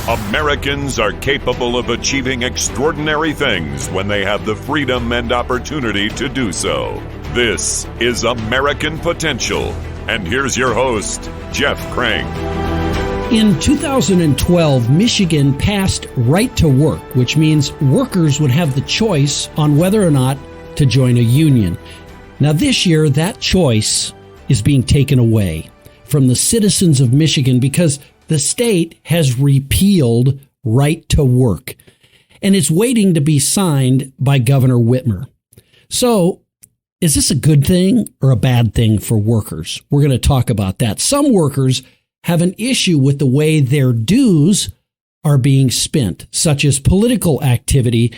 Americans are capable of achieving extraordinary things when they have the freedom and opportunity to do so. This is American Potential. And here's your host, Jeff Crank. In 2012, Michigan passed right to work, which means workers would have the choice on whether or not to join a union. Now this year, that choice is being taken away from the citizens of Michigan because the state has repealed right to work, and it's waiting to be signed by Governor Whitmer. So, is this a good thing or a bad thing for workers? We're going to talk about that. Some workers have an issue with the way their dues are being spent, such as political activity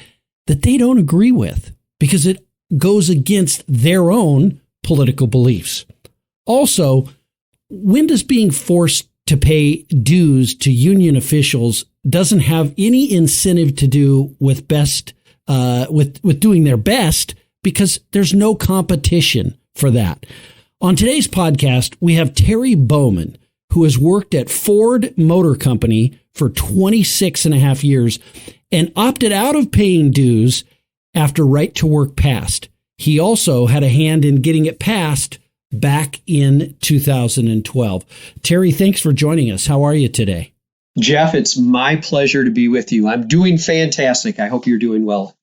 that they don't agree with because it goes against their own political beliefs. Also, when does being forced to pay dues to union officials doesn't have any incentive to do with with doing their best because there's no competition for that. On today's podcast, we have Terry Bowman, who has worked at Ford Motor Company for 26 and a half years and opted out of paying dues after right to work passed. He also had a hand in getting it passed back in 2012. Terry, thanks for joining us. How are you today? Jeff, it's my pleasure to be with you. I'm doing fantastic. I hope you're doing well.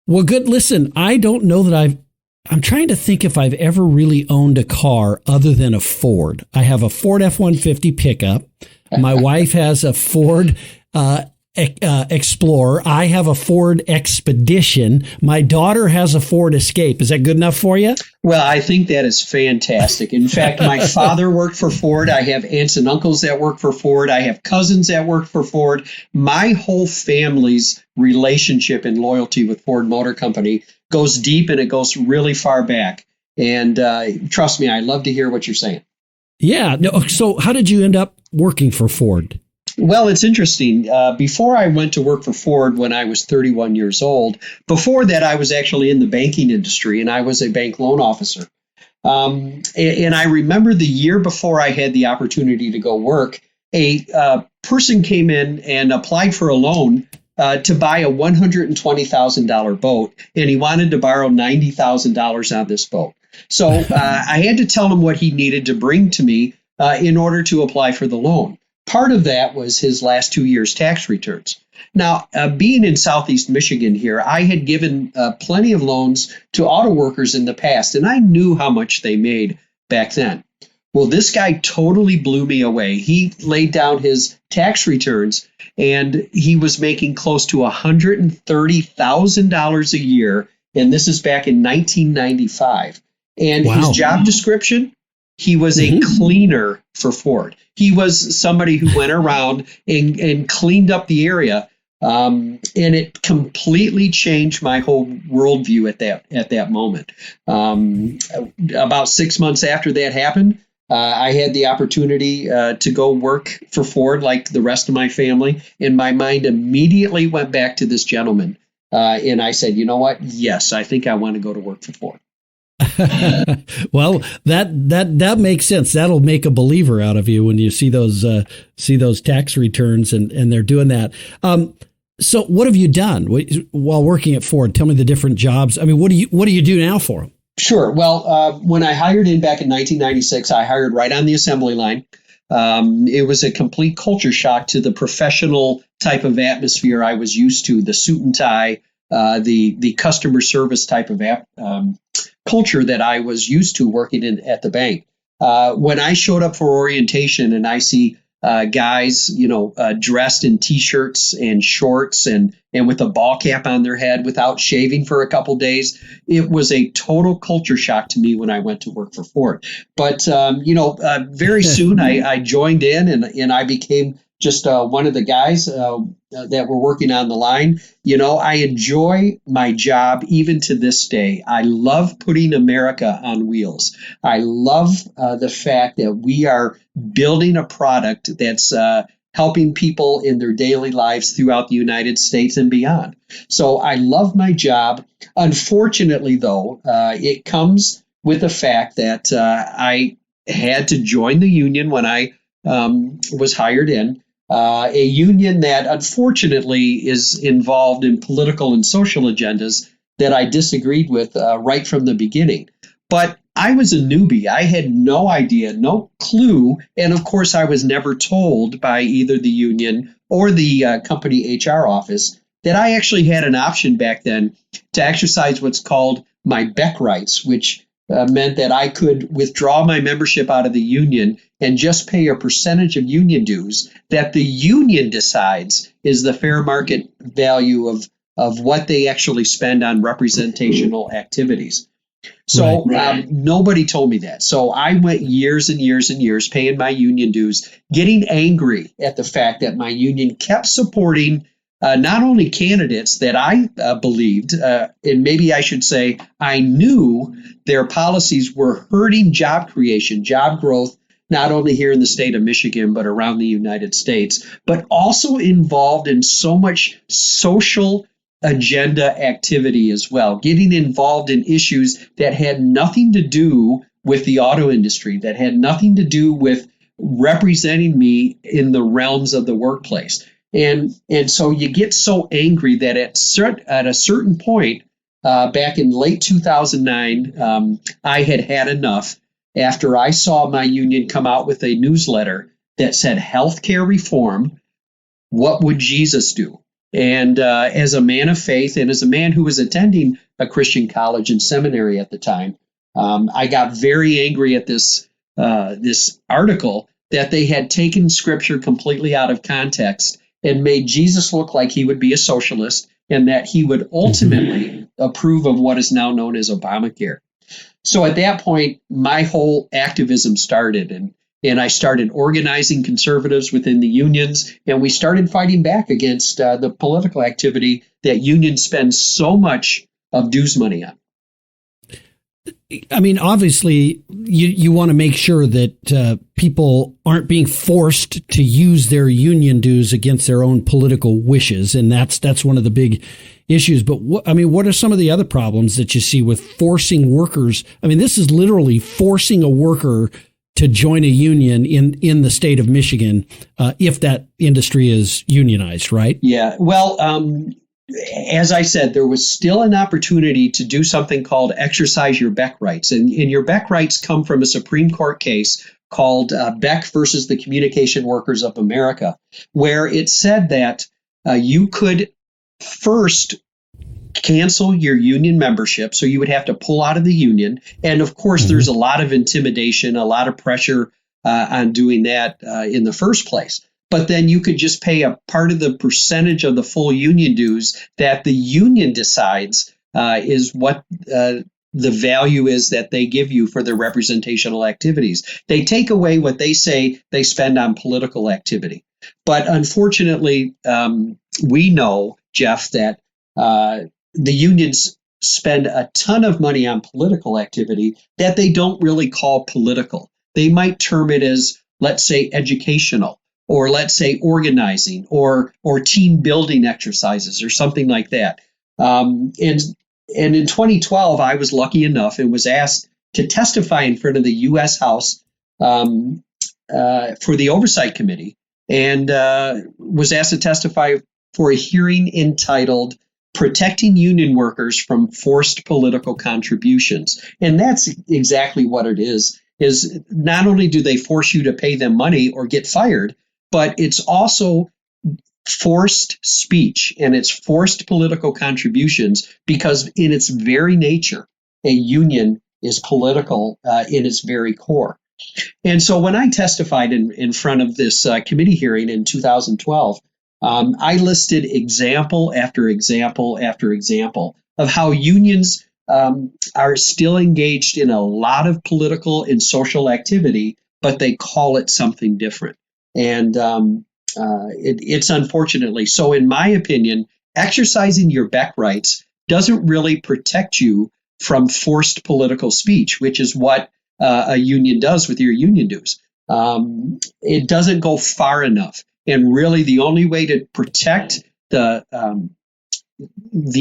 Well, good. Listen, I don't know that I'm trying to think if I've ever really owned a car other than a Ford. I have a Ford F-150 pickup. My wife has a Ford Explorer. I have a Ford Expedition. My daughter has a Ford Escape. Is that good enough for you? Well, I think that is fantastic. In fact, my father worked for Ford. I have aunts and uncles that work for Ford. I have cousins that work for Ford. My whole family's relationship and loyalty with Ford Motor Company goes deep, and it goes really far back. And trust me, I love to hear what you're saying. Yeah. No, so how did you end up working for Ford? Well, it's interesting. Before I went to work for Ford when I was 31 years old, before that, I was actually in the banking industry, and I was a bank loan officer. And I remember the year before I had the opportunity to go work, a person came in and applied for a loan to buy a $120,000 boat, and he wanted to borrow $90,000 on this boat. So I had to tell him what he needed to bring to me in order to apply for the loan. Part of that was his last 2 years' tax returns. Now, being in Southeast Michigan here, I had given plenty of loans to auto workers in the past, and I knew how much they made back then. Well, this guy totally blew me away. He laid down his tax returns, and he was making close to $130,000 a year, and this is back in 1995. And wow. His job description? He was a cleaner for Ford. He was somebody who went around and cleaned up the area, and it completely changed my whole worldview at that moment. About 6 months after that happened, I had the opportunity to go work for Ford like the rest of my family, and my mind immediately went back to this gentleman, and I said, you know what? Yes, I think I want to go to work for Ford. Well, that makes sense. That'll make a believer out of you when you see those tax returns and they're doing that. So what have you done while working at Ford? Tell me the different jobs. I mean, what do you do now for them? Sure. Well, when I hired in back in 1996, I hired right on the assembly line. It was a complete culture shock to the professional type of atmosphere I was used to, the suit and tie, the customer service type of culture that I was used to working at the bank. When I showed up for orientation and I see guys, dressed in T-shirts and shorts and with a ball cap on their head without shaving for a couple days, it was a total culture shock to me when I went to work for Ford. But, very soon I joined in and I became just one of the guys that were working on the line. I enjoy my job even to this day. I love putting America on wheels. I love the fact that we are building a product that's helping people in their daily lives throughout the United States and beyond. So I love my job. Unfortunately, though, it comes with the fact that I had to join the union when I was hired in. a union that unfortunately is involved in political and social agendas that I disagreed with right from the beginning. But I was a newbie. I had no idea, no clue. And of course, I was never told by either the union or the company HR office that I actually had an option back then to exercise what's called my Beck rights, which meant that I could withdraw my membership out of the union and just pay a percentage of union dues that the union decides is the fair market value of what they actually spend on representational activities. So Right. nobody told me that. So I went years and years and years paying my union dues, getting angry at the fact that my union kept supporting not only candidates that I believed, and maybe I should say I knew their policies were hurting job creation, job growth, not only here in the state of Michigan, but around the United States, but also involved in so much social agenda activity as well, getting involved in issues that had nothing to do with the auto industry, that had nothing to do with representing me in the realms of the workplace. And so you get so angry that at a certain point, back in late 2009, I had had enough after I saw my union come out with a newsletter that said healthcare reform, what would Jesus do? And as a man of faith and as a man who was attending a Christian college and seminary at the time, I got very angry at this article that they had taken scripture completely out of context and made Jesus look like he would be a socialist and that he would ultimately approve of what is now known as Obamacare. So at that point, my whole activism started, and I started organizing conservatives within the unions, and we started fighting back against the political activity that unions spend so much of dues money on. I mean, obviously, you want to make sure that people aren't being forced to use their union dues against their own political wishes, and that's one of the big issues. But what are some of the other problems that you see with forcing workers? I mean, this is literally forcing a worker to join a union in the state of Michigan if that industry is unionized, right? Yeah. Well, as I said, there was still an opportunity to do something called exercise your Beck rights. And your Beck rights come from a Supreme Court case called Beck versus the Communication Workers of America, where it said that you could first cancel your union membership. So you would have to pull out of the union. And of course, there's a lot of intimidation, a lot of pressure on doing that in the first place. But then you could just pay a part of the percentage of the full union dues that the union decides is what the value is that they give you for their representational activities. They take away what they say they spend on political activity. But unfortunately, we know, Jeff, that the unions spend a ton of money on political activity that they don't really call political. They might term it as, let's say, educational, or let's say organizing, or team building exercises, or something like that. And in 2012, I was lucky enough and was asked to testify in front of the U.S. House for the Oversight Committee, and was asked to testify for a hearing entitled "Protecting Union Workers from Forced Political Contributions." And that's exactly what it is not only do they force you to pay them money or get fired, but it's also forced speech and it's forced political contributions, because in its very nature, a union is political in its very core. And so when I testified in front of this committee hearing in 2012, I listed example after example after example of how unions are still engaged in a lot of political and social activity, but they call it something different. And it's unfortunately so. In my opinion, exercising your Beck rights doesn't really protect you from forced political speech, which is what a union does with your union dues. It doesn't go far enough. And really, the only way to protect the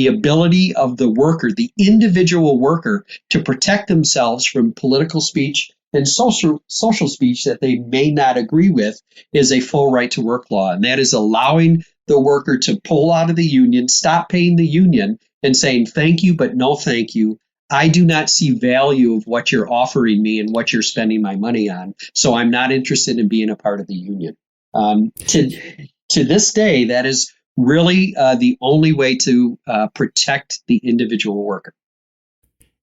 ability of the worker, the individual worker, to protect themselves from political speech and social speech that they may not agree with is a full right to work law. And that is allowing the worker to pull out of the union, stop paying the union, and saying, thank you, but no thank you. I do not see value of what you're offering me and what you're spending my money on. So I'm not interested in being a part of the union. To this day, that is really the only way to protect the individual worker.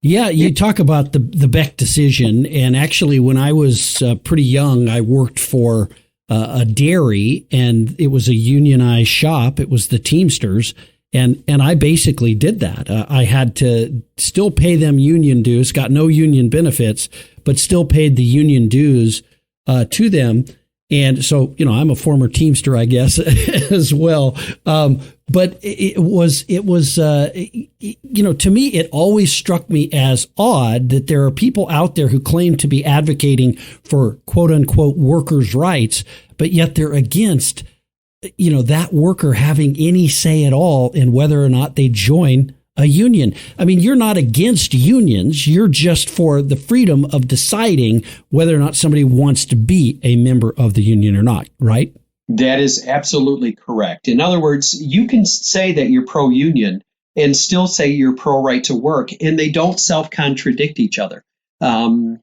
Yeah, you talk about the Beck decision. And actually, when I was pretty young, I worked for a dairy, and it was a unionized shop. It was the Teamsters. And I basically did that. I had to still pay them union dues, got no union benefits, but still paid the union dues to them. And so, I'm a former Teamster, I guess, as well. But it was, to me, it always struck me as odd that there are people out there who claim to be advocating for quote unquote workers' rights, but yet they're against, that worker having any say at all in whether or not they join a union. I mean, you're not against unions. You're just for the freedom of deciding whether or not somebody wants to be a member of the union or not, right? That is absolutely correct. In other words, you can say that you're pro-union and still say you're pro-right to work, and they don't self-contradict each other. The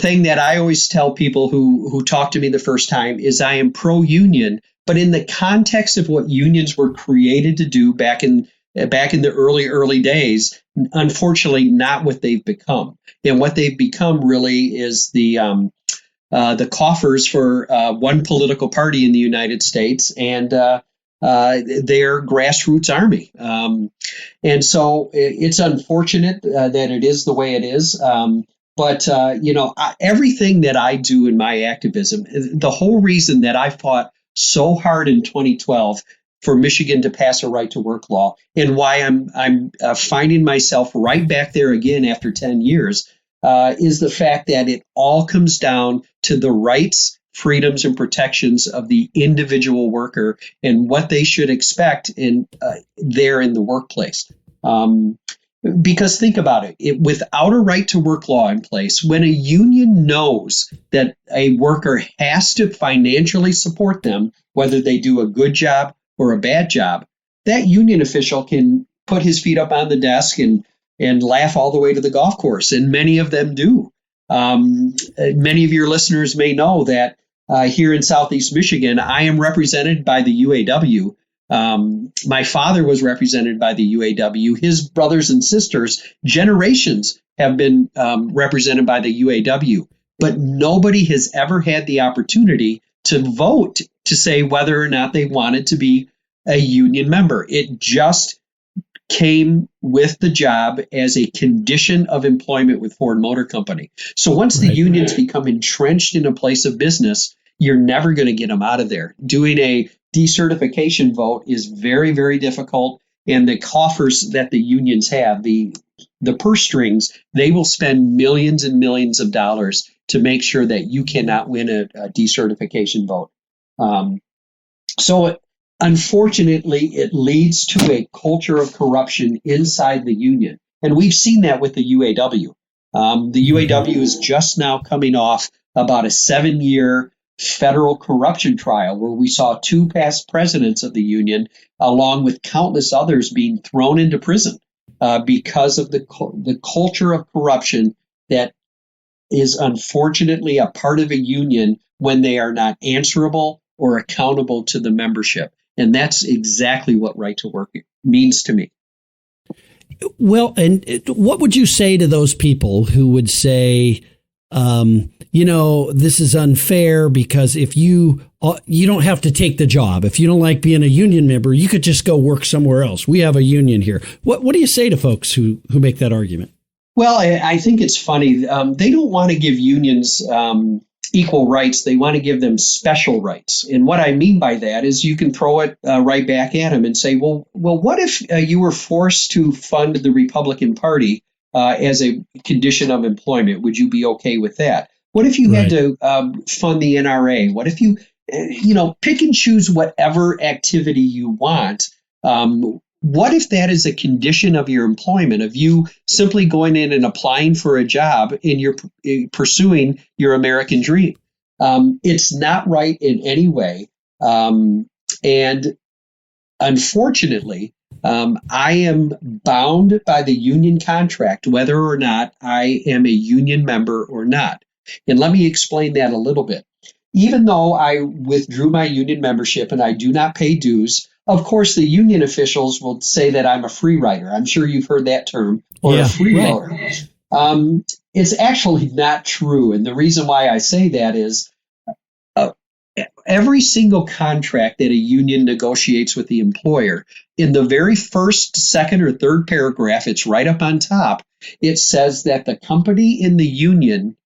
thing that I always tell people who talk to me the first time is I am pro-union, but in the context of what unions were created to do back in the early days, unfortunately, not what they've become. And what they've become really is the coffers for one political party in the United States and their grassroots army. And so it's unfortunate that it is the way it is. But everything that I do in my activism, the whole reason that I fought so hard in 2012 for Michigan to pass a right to work law, and why I'm finding myself right back there again after 10 years, is the fact that it all comes down to the rights, freedoms, and protections of the individual worker and what they should expect there in the workplace. Because think about it, without a right to work law in place, when a union knows that a worker has to financially support them, whether they do a good job or a bad job, that union official can put his feet up on the desk and laugh all the way to the golf course. And many of them do. Many of your listeners may know that here in Southeast Michigan, I am represented by the UAW. My father was represented by the UAW. His brothers and sisters, generations, have been represented by the UAW. But nobody has ever had the opportunity to vote to say whether or not they wanted to be a union member. It just came with the job as a condition of employment with Ford Motor Company. So once the unions become entrenched in a place of business, you're never going to get them out of there. Doing a decertification vote is very, very difficult. And the coffers that the unions have, the purse strings, they will spend millions and millions of dollars to make sure that you cannot win a decertification vote. So unfortunately, it leads to a culture of corruption inside the union. And we've seen that with the UAW. The UAW is just now coming off about a 7-year federal corruption trial where we saw 2 past presidents of the union, along with countless others, being thrown into prison because of the culture of corruption that is unfortunately a part of a union when they are not answerable or accountable to the membership. And that's exactly what right to work means to me. Well, and what would you say to those people who would say, this is unfair because if you don't have to take the job. If you don't like being a union member, you could just go work somewhere else. We have a union here. What do you say to folks who make that argument? Well, I think it's funny. They don't want to give unions equal rights. They want to give them special rights. And what I mean by that is you can throw it right back at them and say, well, what if you were forced to fund the Republican Party as a condition of employment? Would you be okay with that? What if you had to fund the NRA? What if you pick and choose whatever activity you want what if that is a condition of your employment, of you simply going in and applying for a job and you're pursuing your American dream? It's not right in any way. And unfortunately, I am bound by the union contract, whether or not I am a union member or not. And let me explain that a little bit. Even though I withdrew my union membership and I do not pay dues, of course, the union officials will say that I'm a free rider. I'm sure you've heard that term, or a freeloader. Right. It's actually not true. And the reason why I say that is every single contract that a union negotiates with the employer, in the very first, second, or third paragraph, it's right up on top. It says that the company and the union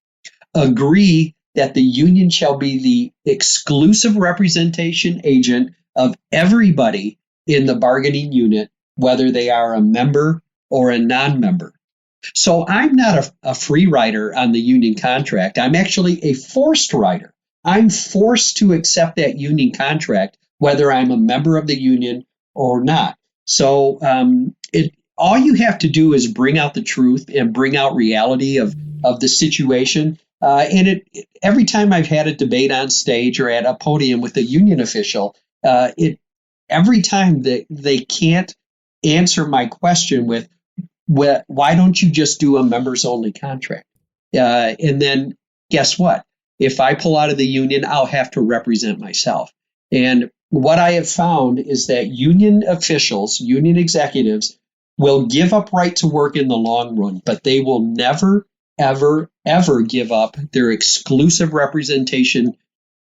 agree that the union shall be the exclusive representation agent of everybody in the bargaining unit, whether they are a member or a non-member. So I'm not a free rider on the union contract. I'm actually a forced rider. I'm forced to accept that union contract, whether I'm a member of the union or not. So all you have to do is bring out the truth and bring out reality of the situation. Every time I've had a debate on stage or at a podium with a union official, every time they can't answer my question with, why don't you just do a members only contract? And then guess what? If I pull out of the union, I'll have to represent myself. And what I have found is that union officials, union executives, will give up right to work in the long run, but they will never, ever, ever give up their exclusive representation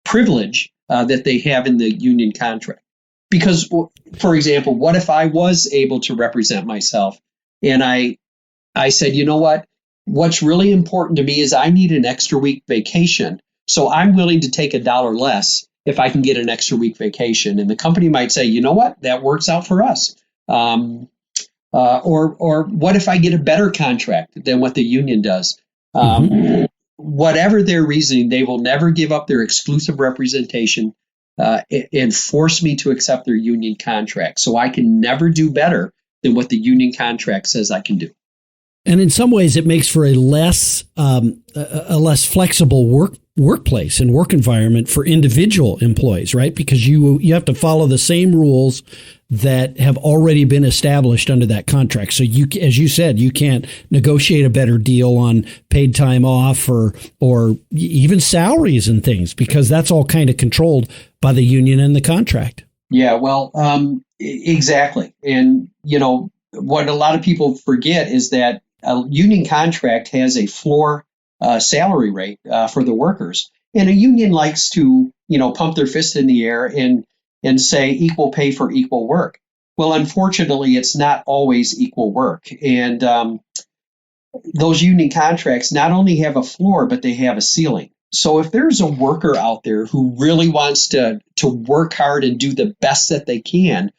privilege that they have in the union contract. Because, for example, what if I was able to represent myself and I said, you know what? What's really important to me is I need an extra week vacation. So I'm willing to take $1 less if I can get an extra week vacation. And the company might say, you know what? That works out for us. Or what if I get a better contract than what the union does? Whatever their reasoning, they will never give up their exclusive representation and force me to accept their union contract. So I can never do better than what the union contract says I can do. And in some ways, it makes for a less flexible workplace and work environment for individual employees, right? Because you have to follow the same rules that have already been established under that contract. So you, as you said, you can't negotiate a better deal on paid time off or even salaries and things, because that's all kind of controlled by the union and the contract. Yeah, well, exactly. And, what a lot of people forget is that a union contract has a floor salary rate for the workers. And a union likes to, pump their fist in the air and say equal pay for equal work. Well, unfortunately, it's not always equal work. And those union contracts not only have a floor, but they have a ceiling. So if there's a worker out there who really wants to work hard and do the best that they can,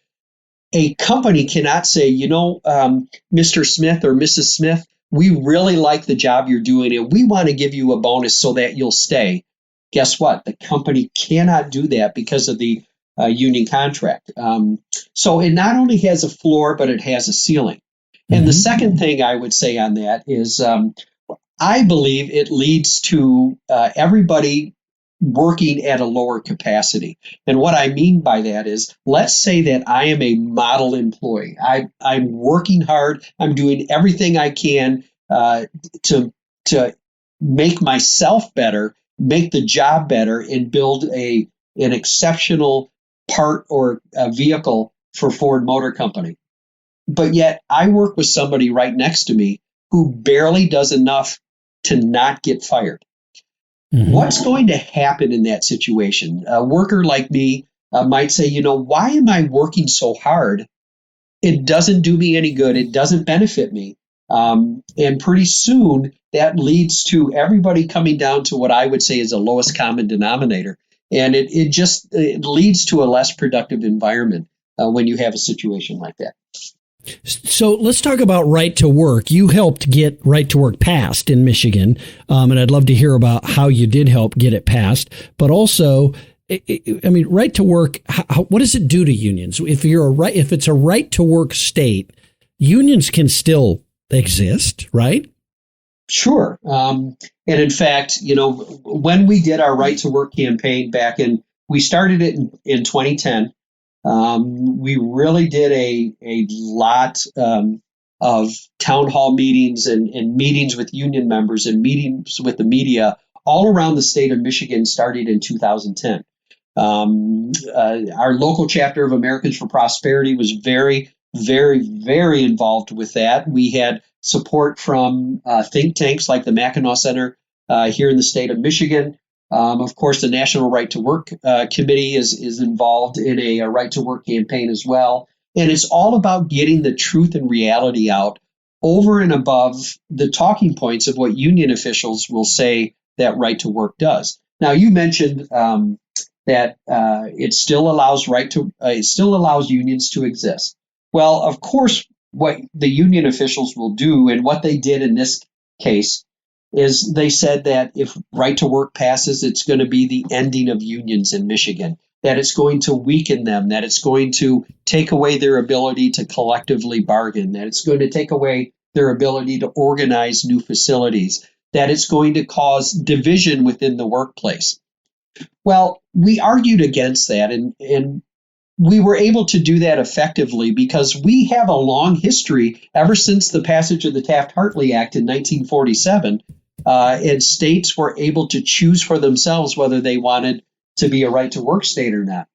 a company cannot say, Mr. Smith or Mrs. Smith, we really like the job you're doing and we want to give you a bonus so that you'll stay. Guess what? The company cannot do that because of the union contract. So it not only has a floor, but it has a ceiling. And the second thing I would say on that is I believe it leads to everybody working at a lower capacity. And what I mean by that is, let's say that I am a model employee. I'm working hard. I'm doing everything I can to make myself better, make the job better, and build an exceptional part or a vehicle for Ford Motor Company. But yet I work with somebody right next to me who barely does enough to not get fired. What's going to happen in that situation? A worker like me might say, why am I working so hard? It doesn't do me any good. It doesn't benefit me. And pretty soon that leads to everybody coming down to what I would say is a lowest common denominator. And it leads to a less productive environment when you have a situation like that. So let's talk about right to work. You helped get right to work passed in Michigan, and I'd love to hear about how you did help get it passed. But also, I mean, right to work, what does it do to unions? If it's a right to work state, unions can still exist, right? Sure. And in fact, when we did our right to work campaign we started it in 2010. We really did a lot of town hall meetings and meetings with union members and meetings with the media all around the state of Michigan started in 2010. Our local chapter of Americans for Prosperity was very, very, very involved with that. We had support from think tanks like the Mackinac Center here in the state of Michigan. Of course, the National Right to Work Committee is involved in a right to work campaign as well. And it's all about getting the truth and reality out over and above the talking points of what union officials will say that right to work does. Now, you mentioned that it still allows unions to exist. Well, of course, what the union officials will do, and what they did in this case, is they said that if right to work passes, it's going to be the ending of unions in Michigan, that it's going to weaken them, that it's going to take away their ability to collectively bargain, that it's going to take away their ability to organize new facilities, that it's going to cause division within the workplace. Well, we argued against that, and we were able to do that effectively because we have a long history ever since the passage of the Taft-Hartley Act in 1947, and states were able to choose for themselves whether they wanted to be a right-to-work state or not.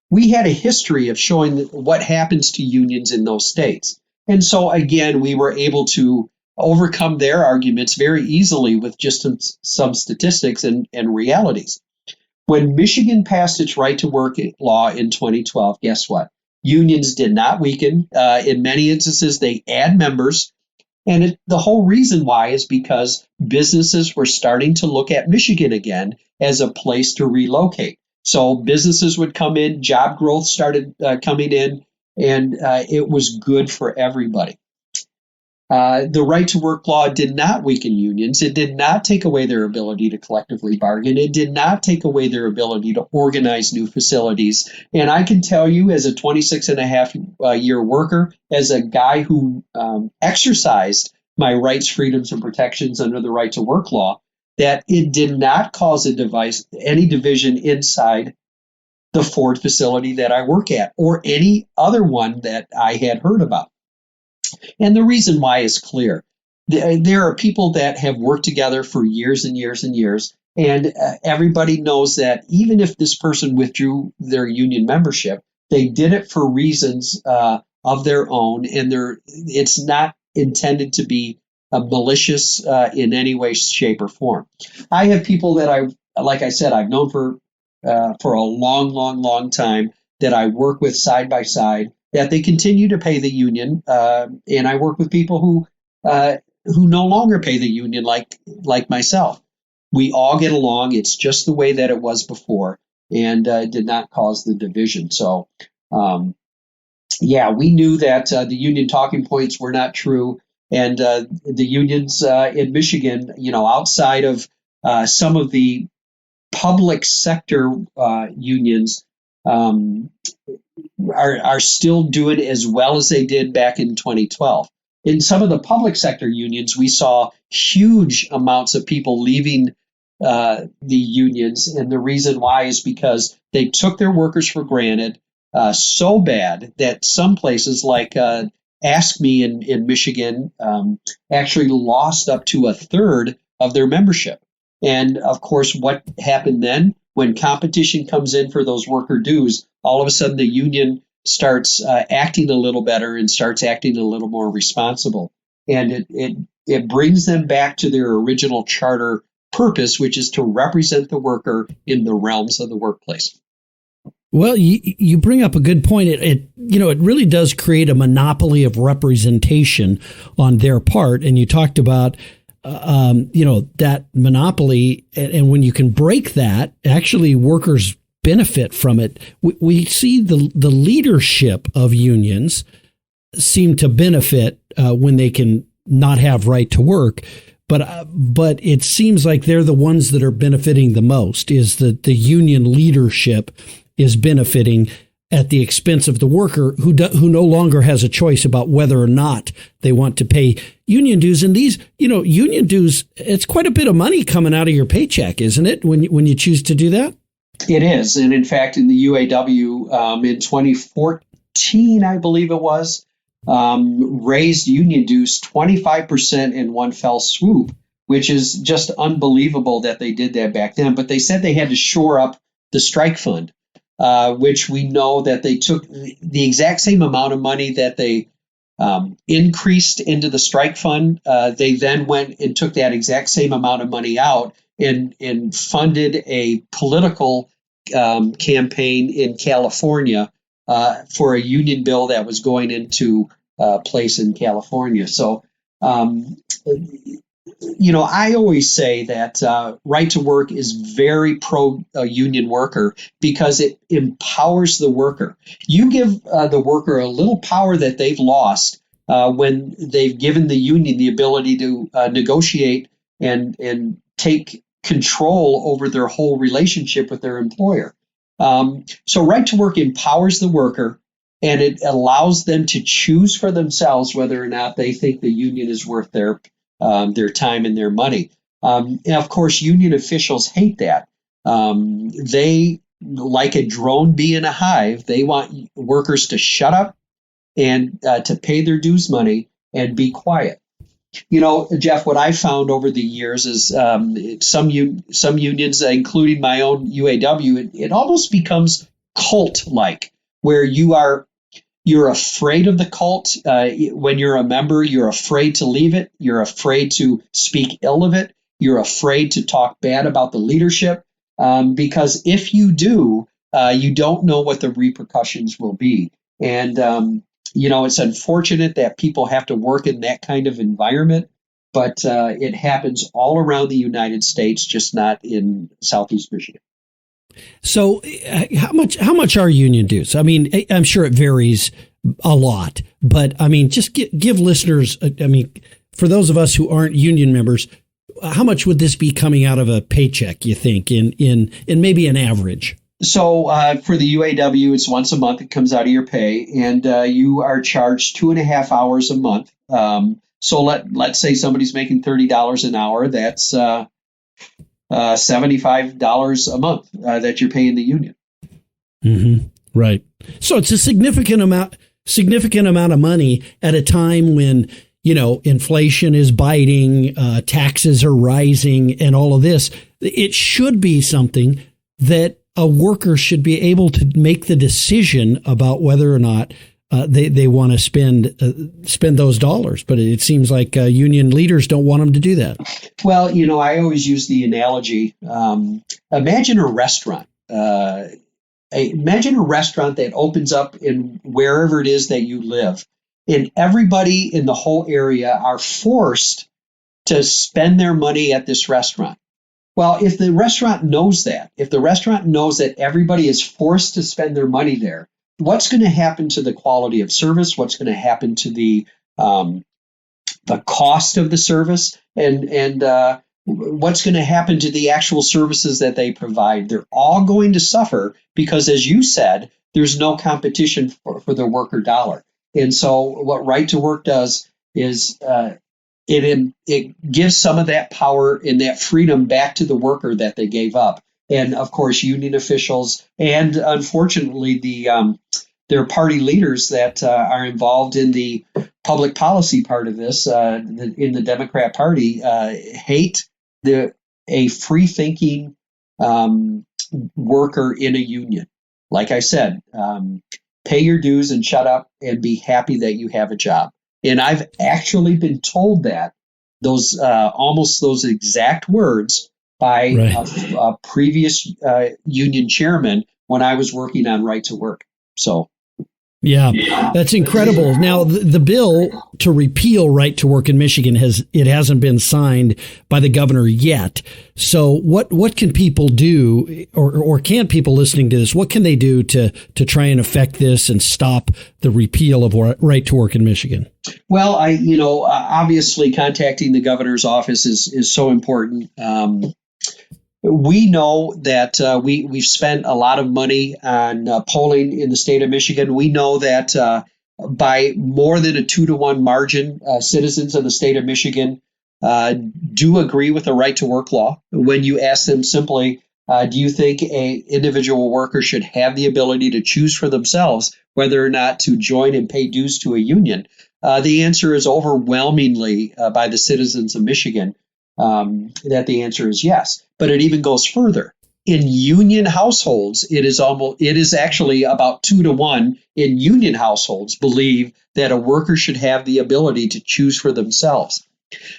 We had a history of showing what happens to unions in those states. And so, again, we were able to overcome their arguments very easily with just some statistics and realities. When Michigan passed its right to work law in 2012, guess what? Unions did not weaken. In many instances, they add members. And the whole reason why is because businesses were starting to look at Michigan again as a place to relocate. So businesses would come in, job growth started coming in, and it was good for everybody. The right to work law did not weaken unions. It did not take away their ability to collectively bargain. It did not take away their ability to organize new facilities. And I can tell you, as a 26-and-a-half-year worker, as a guy who exercised my rights, freedoms, and protections under the right to work law, that it did not cause any division inside the Ford facility that I work at or any other one that I had heard about. And the reason why is clear. There are people that have worked together for years and years and years, and everybody knows that even if this person withdrew their union membership, they did it for reasons of their own, and it's not intended to be malicious in any way, shape, or form. I have people that I've known for a long, long, long time that I work with side by side, that they continue to pay the union, and I work with people who no longer pay the union, like myself. We all get along. It's just the way that it was before, and did not cause the division. So, we knew that the union talking points were not true, and the unions in Michigan, outside of some of the public sector unions, are still doing as well as they did back in 2012. In some of the public sector unions, we saw huge amounts of people leaving the unions. And the reason why is because they took their workers for granted so bad that some places like Ask Me in Michigan actually lost up to a third of their membership. And of course, what happened then? When competition comes in for those worker dues, all of a sudden the union starts acting a little better and starts acting a little more responsible. And it brings them back to their original charter purpose, which is to represent the worker in the realms of the workplace. Well, you bring up a good point. It really does create a monopoly of representation on their part. And you talked about that monopoly, and when you can break that, actually workers benefit from it. We see the leadership of unions seem to benefit when they can not have right to work. but it seems like they're the ones that are benefiting the most. Is that the union leadership is benefiting at the expense of the worker who no longer has a choice about whether or not they want to pay union dues. And these, union dues, it's quite a bit of money coming out of your paycheck, isn't it, when you choose to do that? It is. And in fact, in the UAW in 2014, I believe it was, raised union dues 25% in one fell swoop, which is just unbelievable that they did that back then. But they said they had to shore up the strike fund, which we know that they took the exact same amount of money that they increased into the strike fund. They then went and took that exact same amount of money out and funded a political campaign in California for a union bill that was going into place in California. So, I always say that right to work is very pro union worker because it empowers the worker. You give the worker a little power that they've lost when they've given the union the ability to negotiate and take control over their whole relationship with their employer. So right to work empowers the worker, and it allows them to choose for themselves whether or not they think the union is worth their time and their money. And of course, union officials hate that. They, like a drone bee in a hive, they want workers to shut up and to pay their dues money and be quiet. Jeff, what I found over the years is some unions, including my own UAW, it almost becomes cult-like, where you're afraid of the cult. When you're a member, you're afraid to leave it. You're afraid to speak ill of it. You're afraid to talk bad about the leadership because if you do, you don't know what the repercussions will be. And it's unfortunate that people have to work in that kind of environment, but it happens all around the United States, just not in Southeast Michigan. So how much are union dues? I mean, I'm sure it varies a lot, but I mean, just give listeners, for those of us who aren't union members, how much would this be coming out of a paycheck, you think, in maybe an average? So for the UAW, it's once a month. It comes out of your pay, and you are charged 2.5 hours a month. So let's say somebody's making $30 an hour. That's $75 a month that you're paying the union. Mm-hmm. Right. So it's a significant amount of money at a time when, inflation is biting, taxes are rising, and all of this. It should be something that a worker should be able to make the decision about whether or not they want to spend those dollars. But it seems like union leaders don't want them to do that. Well, I always use the analogy. Imagine a restaurant. Imagine a restaurant that opens up in wherever it is that you live, and everybody in the whole area are forced to spend their money at this restaurant. Well, if the restaurant knows that everybody is forced to spend their money there, what's going to happen to the quality of service? What's going to happen to the cost of the service? And what's going to happen to the actual services that they provide? They're all going to suffer because, as you said, there's no competition for the worker dollar. And so what Right to Work does is it gives some of that power and that freedom back to the worker that they gave up. And of course, union officials and unfortunately their party leaders that are involved in the public policy part of this in the Democrat Party hate a free-thinking worker in a union. Like I said, pay your dues and shut up and be happy that you have a job. And I've actually been told that almost those exact words by a previous union chairman when I was working on Right to Work. So Yeah, that's incredible. Now, the bill to repeal right to work in Michigan hasn't been signed by the governor yet. So what can people do, or can people listening to this, what can they do to try and affect this and stop the repeal of right to work in Michigan? Well, obviously contacting the governor's office is so important. We know that we've spent a lot of money on polling in the state of Michigan. We know that by more than a 2-to-1 margin, citizens of the state of Michigan do agree with the right to work law. When you ask them simply, do you think an individual worker should have the ability to choose for themselves whether or not to join and pay dues to a union? The answer is overwhelmingly by the citizens of Michigan that the answer is yes. But it even goes further. In union households, it is actually about 2-to-1 in union households believe that a worker should have the ability to choose for themselves.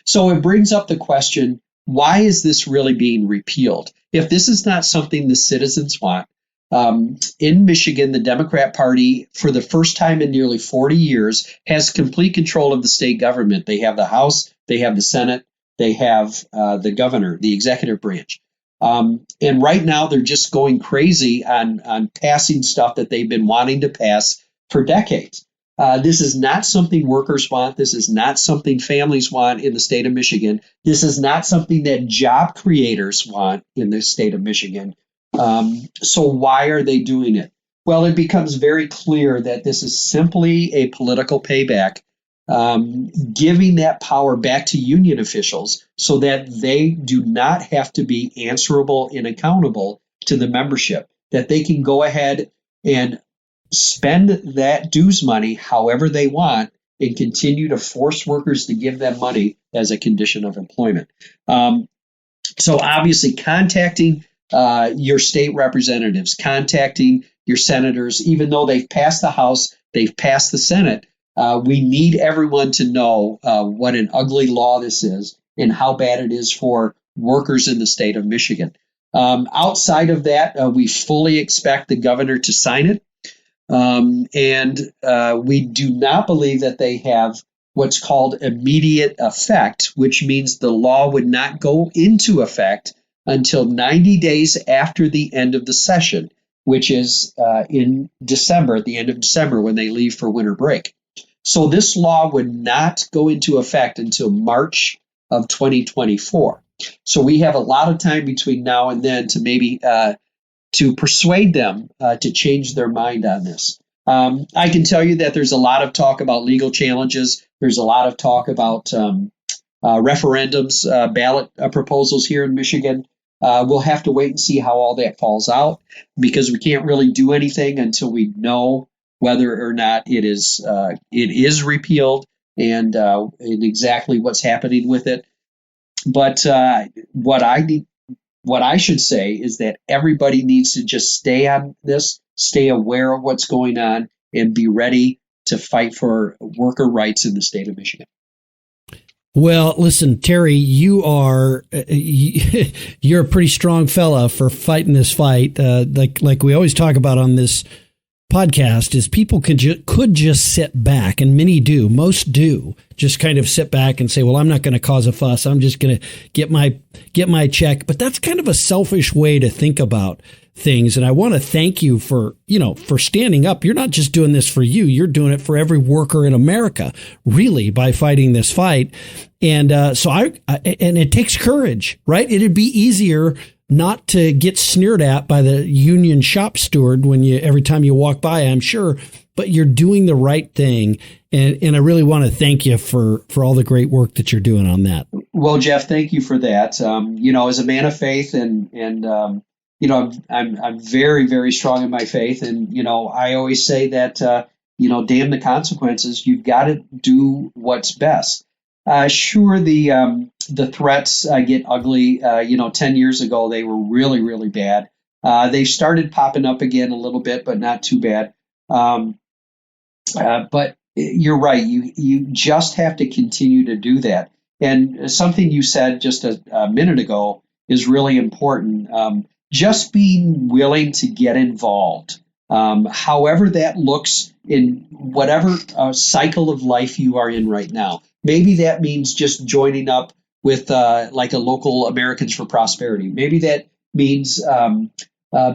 So it brings up the question, why is this really being repealed? If this is not something the citizens want, in Michigan, the Democrat Party, for the first time in nearly 40 years, has complete control of the state government. They have the House, they have the Senate, they have the governor, the executive branch. And right now, they're just going crazy on passing stuff that they've been wanting to pass for decades. This is not something workers want. This is not something families want in the state of Michigan. This is not something that job creators want in the state of Michigan. So why are they doing it? Well, it becomes very clear that this is simply a political payback, giving that power back to union officials so that they do not have to be answerable and accountable to the membership, that they can go ahead and spend that dues money however they want and continue to force workers to give them money as a condition of employment. So obviously contacting your state representatives, contacting your senators, even though they've passed the House, they've passed the Senate, we need everyone to know what an ugly law this is and how bad it is for workers in the state of Michigan. Outside of that, we fully expect the governor to sign it. And we do not believe that they have what's called immediate effect, which means the law would not go into effect until 90 days after the end of the session, which is in December, at the end of December when they leave for winter break. So this law would not go into effect until March of 2024. So we have a lot of time between now and then to maybe to persuade them to change their mind on this. I can tell you that there's a lot of talk about legal challenges. There's a lot of talk about referendums, ballot proposals here in Michigan. We'll have to wait and see how all that falls out because we can't really do anything until we know whether or not it is repealed and exactly what's happening with it. But what I should say is that everybody needs to just stay on this, stay aware of what's going on, and be ready to fight for worker rights in the state of Michigan. Well, listen, Terry, you're a pretty strong fella for fighting this fight. Like we always talk about on this podcast, is people could just sit back, and many do, most do, just kind of sit back and say, well, I'm not going to cause a fuss. I'm just going to get my check. But that's kind of a selfish way to think about things. And I want to thank you for standing up. You're not just doing this for you. You're doing it for every worker in America, really, by fighting this fight. And and it takes courage, right? It'd be easier not to get sneered at by the union shop steward every time you walk by, I'm sure, but you're doing the right thing. And I really want to thank you for all the great work that you're doing on that. Well, Jeff, thank you for that. As a man of faith and I'm very, very strong in my faith. And, I always say that, damn the consequences. You've got to do what's best. Sure, the threats get ugly. 10 years ago, they were really, really bad. They started popping up again a little bit, but not too bad. But you're right. You just have to continue to do that. And something you said just a minute ago is really important. Just being willing to get involved. however that looks in whatever cycle of life you are in right now. Maybe that means just joining up with like a local Americans for Prosperity. Maybe that means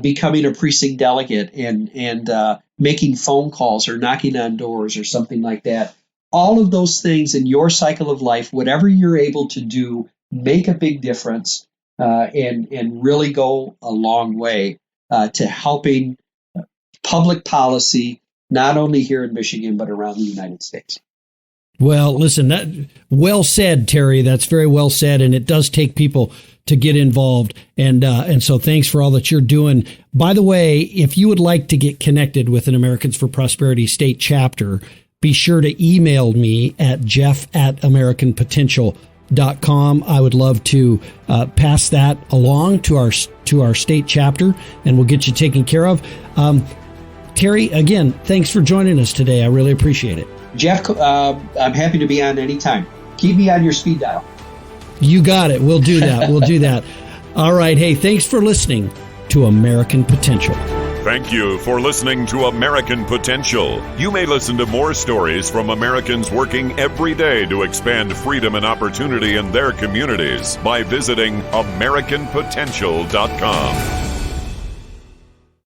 becoming a precinct delegate and making phone calls or knocking on doors or something like that. All of those things in your cycle of life, whatever you're able to do, make a big difference and really go a long way to helping public policy, not only here in Michigan, but around the United States. Well, listen, that well said, Terry. That's very well said. And it does take people to get involved. And so thanks for all that you're doing. By the way, if you would like to get connected with an Americans for Prosperity state chapter, be sure to email me at jeff@americanpotential.com. I would love to pass that along to our state chapter, and we'll get you taken care of. Terry, again, thanks for joining us today. I really appreciate it. Jeff, I'm happy to be on anytime. Keep me on your speed dial. You got it. We'll do that. We'll do that. All right. Hey, thanks for listening to American Potential. Thank you for listening to American Potential. You may listen to more stories from Americans working every day to expand freedom and opportunity in their communities by visiting AmericanPotential.com.